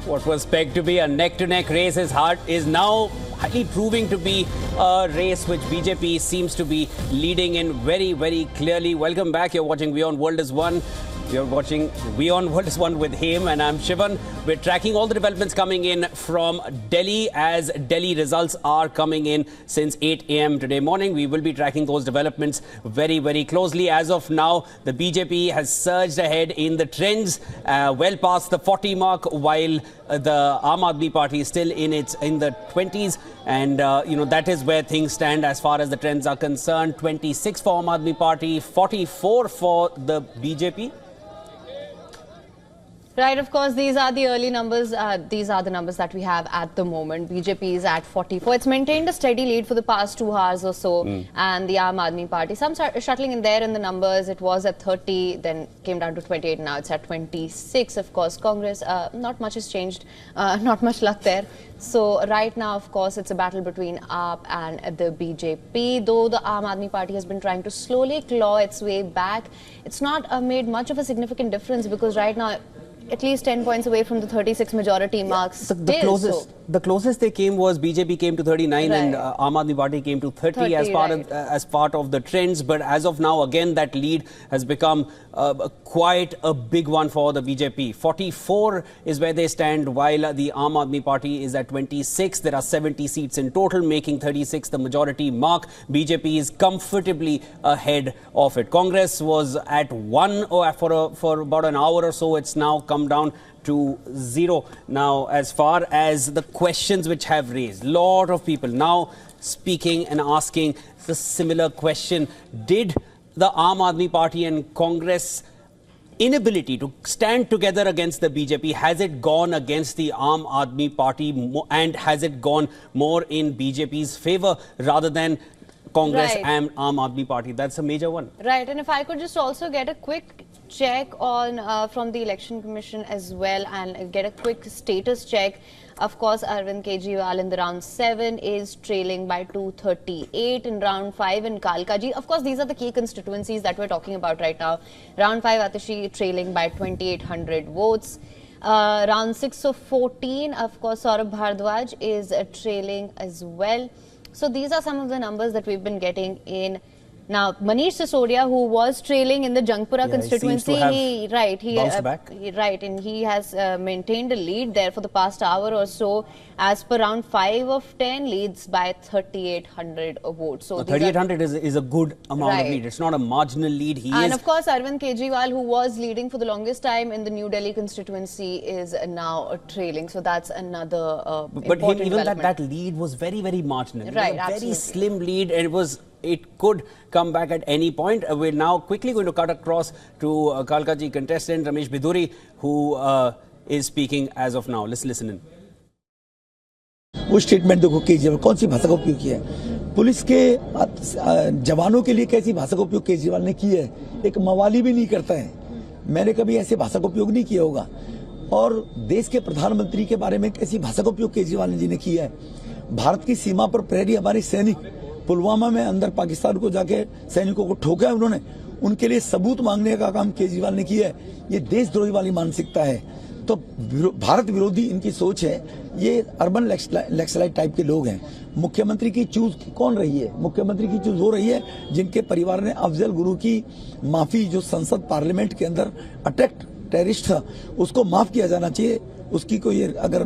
What was pegged to be a neck-to-neck race is now highly proving to be a race which BJP seems to be leading in very, very clearly. Welcome back. You're watching WION World is One. You're watching WION World is One with him, and I'm Shivan. We're tracking all the developments coming in from Delhi as Delhi results are coming in since 8 a.m. today morning. We will be tracking those developments very, very closely. As of now, the BJP has surged ahead in the trends, well past the 40 mark, while the Aam Aadmi Party is still in the 20s, and that is where things stand as far as the trends are concerned. 26 for Aam Aadmi Party, 44 for the BJP. Right, of course, these are the early numbers. These are the numbers that we have at the moment. BJP is at 44. It's maintained a steady lead for the past 2 hours or so. And the Aam Aadmi Party, some shuttling in there in the numbers. It was at 30, then came down to 28. Now it's at 26. Of course, Congress, not much has changed. Not much luck there. So right now, of course, it's a battle between AAP and the BJP. Though the Aam Aadmi Party has been trying to slowly claw its way back, it's not made much of a significant difference, because right now, at least 10 points away from the 36 majority marks. The closest they came was BJP came to 39, right, and Aam Aadmi Party came to 30 as part of the trends. But as of now, again, that lead has become quite a big one for the BJP. 44 is where they stand, while the Aam Aadmi Party is at 26. There are 70 seats in total, making 36 the majority mark. BJP is comfortably ahead of it. Congress was at 1 for about an hour or so. It's now come down to 0. Now, as far as the questions which have raised, a lot of people now speaking and asking the similar question: did the Aam Aadmi Party and Congress inability to stand together against the BJP, has it gone against the Aam Aadmi Party, and has it gone more in BJP's favor rather than Congress and Aam Aadmi Party? That's a major one. Right, and if I could just also get a quick check on from the Election Commission as well, and get a quick status check. Of course, Arvind Kejriwal in the round 7 is trailing by 238. In round 5 in Kalkaji, of course, these are the key constituencies that we're talking about right now. Round 5, Atishi trailing by 2,800 votes. Round 6 of 14, of course, Saurabh Bhardwaj is trailing as well. So these are some of the numbers that we've been getting in. Now, Manish Sisodia, who was trailing in the Jangpura constituency, and he has maintained a lead there for the past hour or so. As per round 5 of 10, leads by 3,800 votes. So 3,800 is a good amount of lead. It's not a marginal lead. Of course, Arvind Kejriwal, who was leading for the longest time in the New Delhi constituency, is now trailing. So that's another important development. That lead was very, very marginal. Right, very slim lead, and it could come back at any point. We're now quickly going to cut across to Kalkaji contestant Ramesh Biduri, who is speaking as of now. Let's listen in. वो statement देखो, केजरीवाल कौन सी भाषा का उपयोग किया है, police के जवानों के लिए कैसी भाषा का उपयोग केजरीवाल ने किया है, एक मवाली भी नहीं करता है, मैंने कभी ऐसी भाषा का उपयोग नहीं किया होगा। और देश के प्रधानमंत्री के बारे में कैसी भाषा का उपयोग केजरीवाल जी ने किया है। भारत की सीमा पर प्रहरी हमारे सैनिक पुलवामा में अंदर पाकिस्तान को जाके सैनिकों को ठोका है उन्होंने, उनके लिए सबूत मांगने का काम केजरीवाल ने किया है। ये देशद्रोही वाली मानसिकता है, तो भारत विरोधी इनकी सोच है। ये अर्बन लेक्सलाइट टाइप के लोग हैं। मुख्यमंत्री की चूज कौन रही है? मुख्यमंत्री की चूज हो रही है जिनके परिवार ने अफजल गुरु की माफी, जो संसद पार्लियामेंट के अंदर अटैक टेररिस्ट था, उसको माफ किया जाना चाहिए। उसकी कोई अगर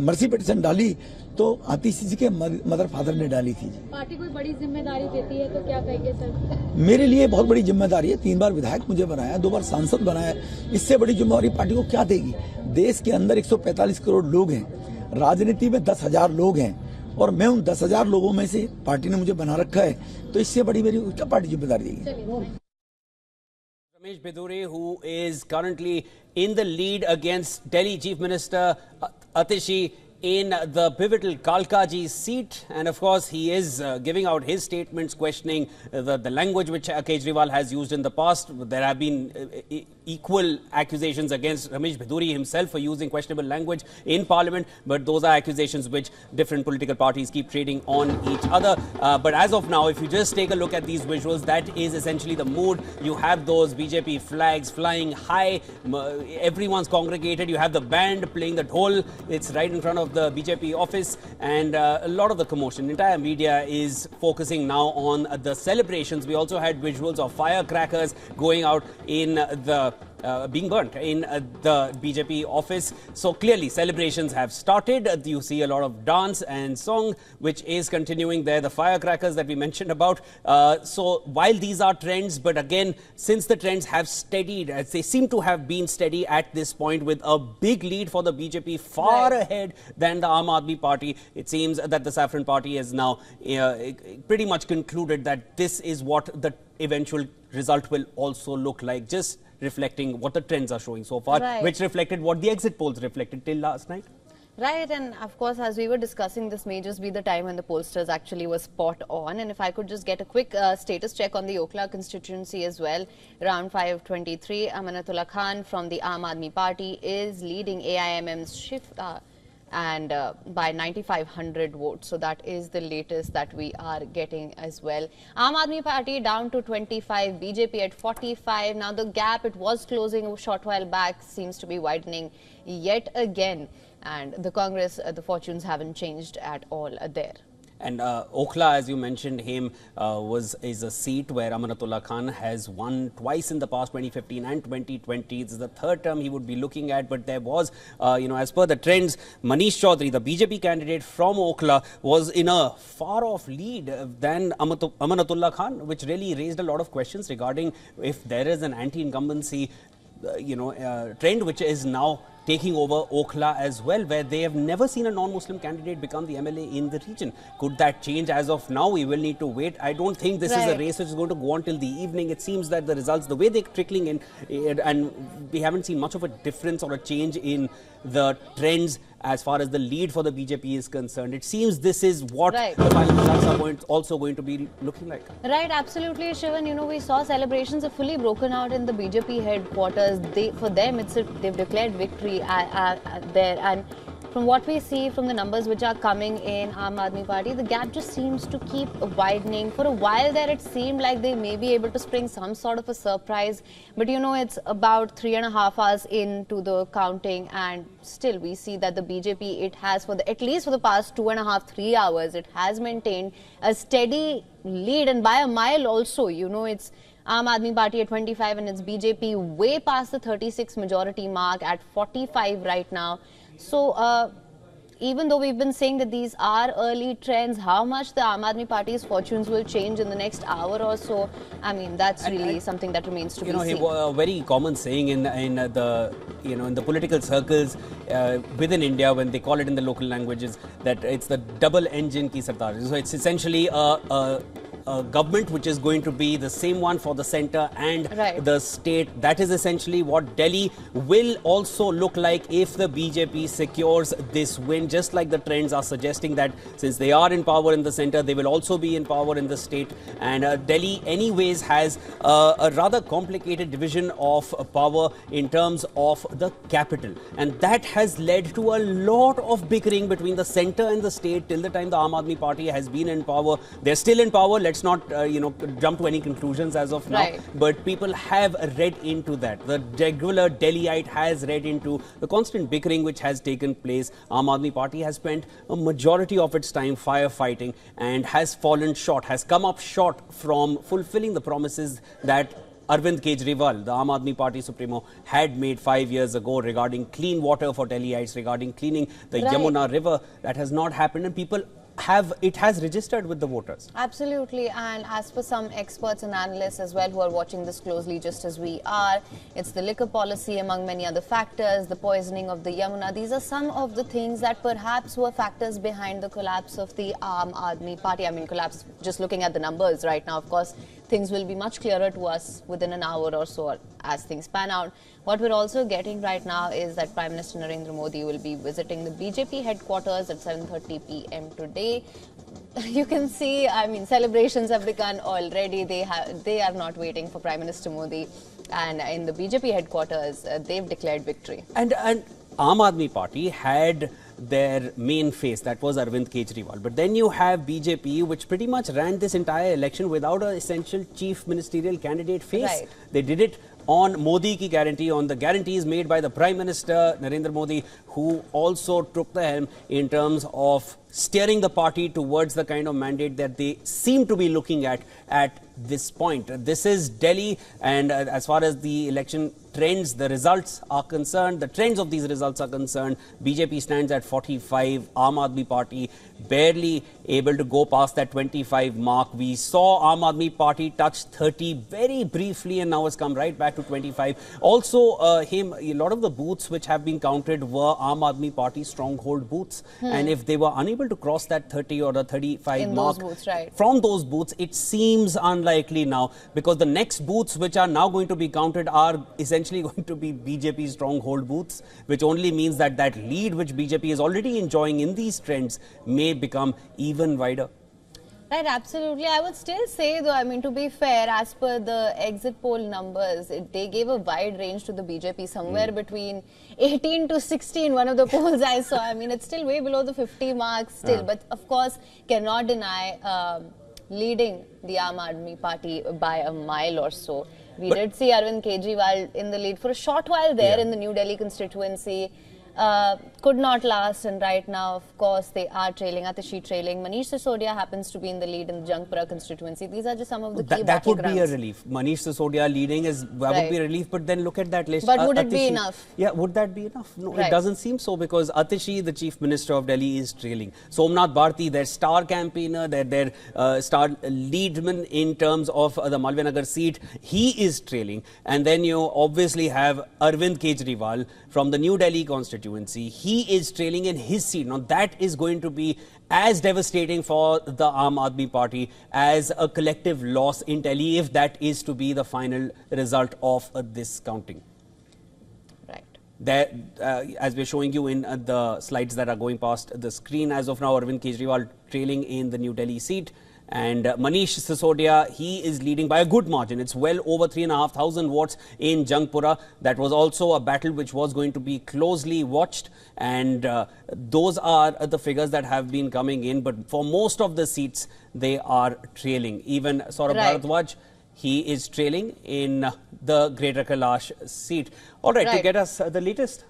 मर्सी पिटीशन डाली तो आतिशी जी के मदर फादर ने डाली थी। पार्टी कोई बड़ी जिम्मेदारी देती है तो क्या कहेंगे सर? मेरे लिए बहुत बड़ी जिम्मेदारी है। 3 बार विधायक मुझे बनाया, 2 बार सांसद बनाया, इससे बड़ी जिम्मेदारी पार्टी को क्या देगी? देश के अंदर 145 करोड़ लोग हैं, राजनीति में 10,000 लोग हैं, और मैं उन 10,000 लोगों में से पार्टी ने मुझे बना रखा है, तो इससे बड़ी मेरी क्या पार्टी जिम्मेदारी देगी? Ramesh Biduri, who is currently in the lead against Delhi Chief Minister Atishi in the pivotal Kalkaji seat, and of course he is giving out his statements questioning the language which Kejriwal has used in the past. There have been equal accusations against Ramesh Bheduri himself for using questionable language in Parliament, but those are accusations which different political parties keep trading on each other. But as of now, if you just take a look at these visuals, that is essentially the mood. You have those BJP flags flying high, everyone's congregated, you have the band playing the dhol, it's right in front of the BJP office, and a lot of the commotion, entire media is focusing now on the celebrations. We also had visuals of firecrackers going out in the being burnt in the BJP office. So clearly celebrations have started. You see a lot of dance and song which is continuing there, the firecrackers that we mentioned about. So while these are trends, but again, since the trends have steadied, as they seem to have been steady at this point, with a big lead for the BJP far ahead than the Aam Aadmi Party, it seems that the Saffron Party has now pretty much concluded that this is what the eventual result will also look like, just reflecting what the trends are showing so far, which reflected what the exit polls reflected till last night. Right, and of course, as we were discussing, this may just be the time when the pollsters actually were spot on. And if I could just get a quick status check on the Okhla constituency as well, round 523, Amanatullah Khan from the Aam Aadmi Party is leading AIMM's shift and by 9,500 votes. So that is the latest that we are getting as well. Aam Aadmi Party down to 25, BJP at 45. Now the gap, it was closing a short while back, seems to be widening yet again. And the Congress, the fortunes haven't changed at all there. And Okhla, as you mentioned, him is a seat where Amanatullah Khan has won twice in the past, 2015 and 2020. This is the third term he would be looking at. But there was, as per the trends, Manish Chaudhary, the BJP candidate from Okhla, was in a far-off lead than Amanatullah Khan, which really raised a lot of questions regarding if there is an anti-incumbency trend which is now taking over Okhla as well, where they have never seen a non-Muslim candidate become the MLA in the region. Could that change? As of now, we will need to wait. I don't think this is a race which is going to go on till the evening. It seems that the results, the way they're trickling in, and we haven't seen much of a difference or a change in the trends as far as the lead for the BJP is concerned. It seems this is what the final results are also going to be looking like. Right, absolutely, Shivan. We saw celebrations have fully broken out in the BJP headquarters. For them, they've declared victory there. And from what we see from the numbers which are coming in Aam Aadmi Party, the gap just seems to keep widening. For a while there, it seemed like they may be able to spring some sort of a surprise. But it's about 3.5 hours into the counting, and still we see that the BJP, it has, at least for the past 2.5, 3 hours, it has maintained a steady lead, and by a mile also. It's Aam Aadmi Party at 25 and it's BJP way past the 36 majority mark at 45 right now. So even though we've been saying that these are early trends, how much the Aam Aadmi Party's fortunes will change in the next hour or so, I mean, that's really something that remains to be seen. A very common saying in the political circles within India, when they call it in the local languages, that it's the double engine ki sartar. So it's essentially a government which is going to be the same one for the centre and the state. That is essentially what Delhi will also look like if the BJP secures this win, just like the trends are suggesting that since they are in power in the centre, they will also be in power in the state. And Delhi anyways has a rather complicated division of power in terms of the capital, and that has led to a lot of bickering between the centre and the state till the time the Aam Aadmi Party has been in power. They're still in power. Let's not jump to any conclusions as of now, but people have read into that. The regular Delhiite has read into the constant bickering which has taken place. Aam Aadmi Party has spent a majority of its time firefighting and has fallen short, has come up short from fulfilling the promises that Arvind Kejriwal, the Aam Aadmi Party Supremo, had made 5 years ago regarding clean water for Delhiites, regarding cleaning the Yamuna River. That has not happened, and people it has registered with the voters. Absolutely, and as for some experts and analysts as well who are watching this closely just as we are, it's the liquor policy among many other factors, the poisoning of the Yamuna. These are some of the things that perhaps were factors behind the collapse of the Aam Aadmi Party. I mean, collapse, just looking at the numbers right now, of course, things will be much clearer to us within an hour or so as things pan out. What we're also getting right now is that Prime Minister Narendra Modi will be visiting the BJP headquarters at 7:30 p.m. today. You can see, I mean, celebrations have begun already. They are not waiting for Prime Minister Modi. and in the BJP headquarters, they've declared victory. And Aam Aadmi Party had their main face, that was Arvind Kejriwal. But then you have BJP, which pretty much ran this entire election without an essential chief ministerial candidate face. Right. They did it on Modi ki guarantee, on the guarantees made by the Prime Minister Narendra Modi, who also took the helm in terms of steering the party towards the kind of mandate that they seem to be looking at this point. This is Delhi, and as far as the election trends, the results are concerned, the trends of these results are concerned, BJP stands at 45, Aam Aadmi Party barely able to go past that 25 mark. We saw Aam Aadmi Party touch 30 very briefly, and now has come right back to 25. Also, a lot of the booths which have been counted were Aam Aadmi Party stronghold booths, and if they were unable to cross that 30 or the 35 in mark those booths, right, from those booths, it seems unlikely now, because the next booths which are now going to be counted are essentially going to be BJP stronghold booths, which only means that that lead which BJP is already enjoying in these trends may become even wider. Right, absolutely. I would still say, though, I mean, to be fair, as per the exit poll numbers, they gave a wide range to the BJP, somewhere between 18 to 16, one of the polls I saw. I mean, it's still way below the 50 marks still, but of course, cannot deny leading the Aam Aadmi Party by a mile or so. We did see Arvind Kejriwal in the lead for a short while there in the New Delhi constituency. Could not last, and right now, of course, they are trailing. Atishi trailing. Manish Sisodia happens to be in the lead in the Jangpura constituency. These are just some of the key that would be a battlegrounds. relief. Manish Sisodia leading would be a relief, but then look at that list. But would it be enough? Yeah, would that be enough? No, it doesn't seem so, because Atishi, the Chief Minister of Delhi, is trailing. Somnath Bharti, their star campaigner, their star leadman in terms of the Malvinagar seat, he is trailing. And then you obviously have Arvind Kejriwal from the New Delhi constituency. He is trailing in his seat. Now that is going to be as devastating for the Aam Aadmi Party as a collective loss in Delhi, if that is to be the final result of this counting. Right. There, as we're showing you in the slides that are going past the screen, as of now, Arvind Kejriwal trailing in the New Delhi seat. And Manish Sisodia, he is leading by a good margin. It's well over 3,500 votes in Jangpura. That was also a battle which was going to be closely watched. And those are the figures that have been coming in. But for most of the seats, they are trailing. Even Saurabh Bharadwaj, he is trailing in the Greater Kailash seat. All right, to get us the latest